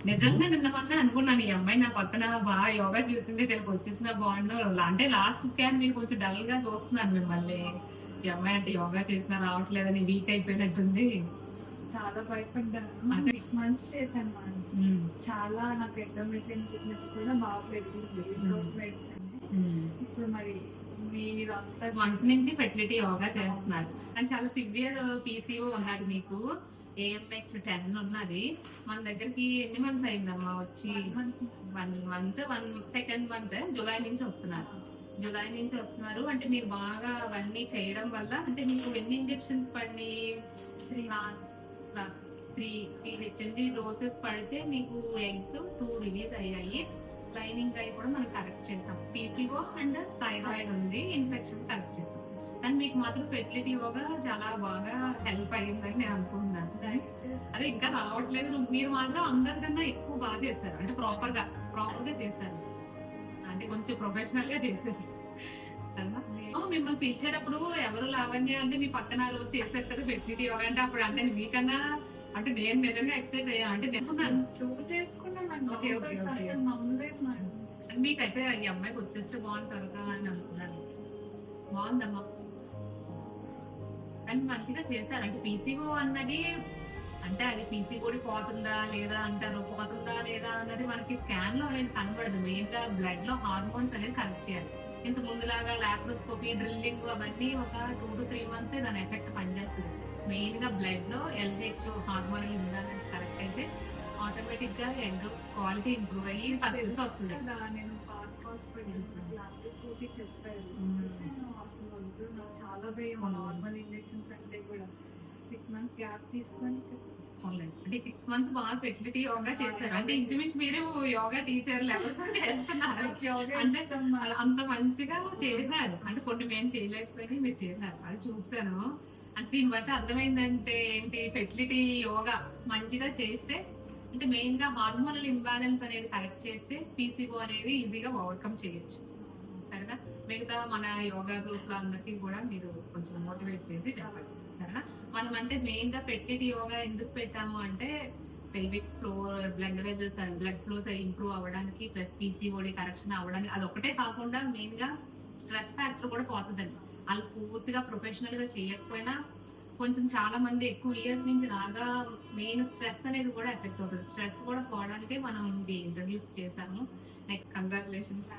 నిజంగా నిన్న మొన్న అనుకున్నాను ఈ అమ్మాయి నా పక్కన బాగా యోగా చేసింది తెలుగు వచ్చేసిన బాగుండు. అంటే లాస్ట్ స్కాన్ మీరు కొంచెం డల్ గా చూస్తున్నాను మిమ్మల్ని. ఈ అమ్మాయి అంటే యోగా చేసినా రావట్లేదని వీక్ అయిపోయినట్టుంది. చాలా భయపడ్డాను. అదే 6 మంత్స్ చేశాను మేడం. చాలా నాకు అబ్డోమినల్ ఫిట్నెస్ కూడా బాగా పెరిగింది వితౌట్ మెడిసిన్. ఇప్పుడు మరి మీరు మంత్స్ నుంచి ఫెర్టిలిటీ యోగా చేస్తున్నారు కానీ చాలా సివియర్ పీసీఓ ఉన్నది మీకు. ఏఎంహెచ్ 10 ఉన్నది. మన దగ్గరికి ఎన్ని మంత్స్ అయిందమ్మా వచ్చి? 2nd మంత్ జూలై నుంచి వస్తున్నారు. జూలై నుంచి వస్తున్నారు అంటే మీరు బాగా అవన్నీ చేయడం వల్ల అంటే మీకు ఎన్ని ఇంజెక్షన్స్ పడి 3 హెచ్ఎంజీ డోసెస్ పడితే మీకు ఎగ్స్ 2 రిలీజ్ అయ్యాయి. లైనింగ్ అయి కూడా మనం కరెక్ట్ చేసాం. పీసీఓ అండ్ థైరాయిడ్ ఉంది, ఇన్ఫెక్షన్ కరెక్ట్ చేసాం. కానీ మీకు మాత్రం ఫెర్టిలిటీ యోగా చాలా బాగా హెల్ప్ అయ్యిందని నేను అనుకుంటున్నాను. అదే ఇంకా రావట్లేదు. మీరు మాత్రం అందరికన్నా ఎక్కువ బాగా చేశారు. అంటే ప్రాపర్ గా చేశారు. అంటే కొంచెం ప్రొఫెషనల్ గా చేశారు. మిమ్మల్ని పిలిచేటప్పుడు ఎవరు లావణ్య అంటే మీ పక్కన రోజు చేశారు కదా ఫెర్టిలిటీ యోగా అంటే అప్పుడు అంటే మీకన్నా అంటే నేను నిజంగా ఎక్సైట్ అయ్యా. అంటే నేను చేసుకున్నాను. మీకైతే ఈ అమ్మాయికి వచ్చేస్తే బాగుంటారు కదా అని అనుకున్నాను. బాగుందమ్మా కానీ మంచిగా చేశారు. అంటే పీసీఓ అన్నది అంటే అది పీసీఓడి పోతుందా లేదా అంటారు. పోతుందా లేదా అన్నది మనకి స్కాన్ లో అనేది కనబడదు. మెయిన్ గా బ్లడ్ లో హార్మోన్స్ అనేది కరెక్ట్ చేయాలి. ఇంత ముందులాగా లాప్రోస్కోపీ డ్రిల్లింగ్ అవన్నీ ఒక 2 to 3 months దాని ఎఫెక్ట్ పనిచేస్తుంది. మెయిన్ గా బ్లడ్ లో ఎల్హెచ్ హార్మోనల్ ఇంబ్యాలెన్స్ కరెక్ట్ అయితే ఆటోమేటిక్ గా ఎగ్ క్వాలిటీ ఇంప్రూవ్ అయ్యి సక్సెస్ వస్తుంది. నేను పార్క్ హాస్పిటల్ లాప్రోస్కోపీ చెప్పారు. నేను అసలు నాకు చాలా భయం నార్మల్ ఇంజెక్షన్స్ అంటే కూడా 6 months గ్యాప్ తీసుకొని అంటే 6 months బాగా ఫెర్టిలిటీ యోగా చేస్తారు. అంటే ఇంచుమించు మీరు యోగా టీచర్లు ఎవరితో చేస్తున్నారు అంటే అంత మంచిగా చేశారు. అంటే కొన్ని మేము చేయలేకపోయినా మీరు చేశారు. అది చూస్తాను. అంటే దీన్ని బట్టి అర్థమైందంటే ఏంటి, ఫెర్టిలిటీ యోగా మంచిగా చేస్తే అంటే మెయిన్ గా హార్మోనల్ ఇంబ్యాలెన్స్ అనేది కరెక్ట్ చేస్తే పీసీఓ అనేది ఈజీగా ఓవర్కమ్ చేయొచ్చు. సరేనా? మిగతా మన యోగా గ్రూప్ లో అందరికీ కూడా మీరు కొంచెం మోటివేట్ చేసి చెప్పండి. సరేనా? మనం అంటే మెయిన్ గా ఫెర్టిలిటీ యోగా ఎందుకు పెట్టాము అంటే pelvic floor blood vessels blood flows improve అవ్వడానికి ప్లస్ పీసీఓడి కరెక్షన్ అవ్వడానికి. అది ఒకటే కాకుండా మెయిన్ గా స్ట్రెస్ ఫ్యాక్టర్ కూడా పోతుందండి. వాళ్ళు పూర్తిగా ప్రొఫెషనల్ గా చేయకపోయినా కొంచెం చాలా మంది ఎక్కువ ఇయర్స్ నుంచి రాగా మెయిన్ స్ట్రెస్ అనేది కూడా ఎఫెక్ట్ అవుతుంది. స్ట్రెస్ కూడా పోవడానికే మనం ఇది ఇంట్రడ్యూస్ చేశాము. Next congratulations.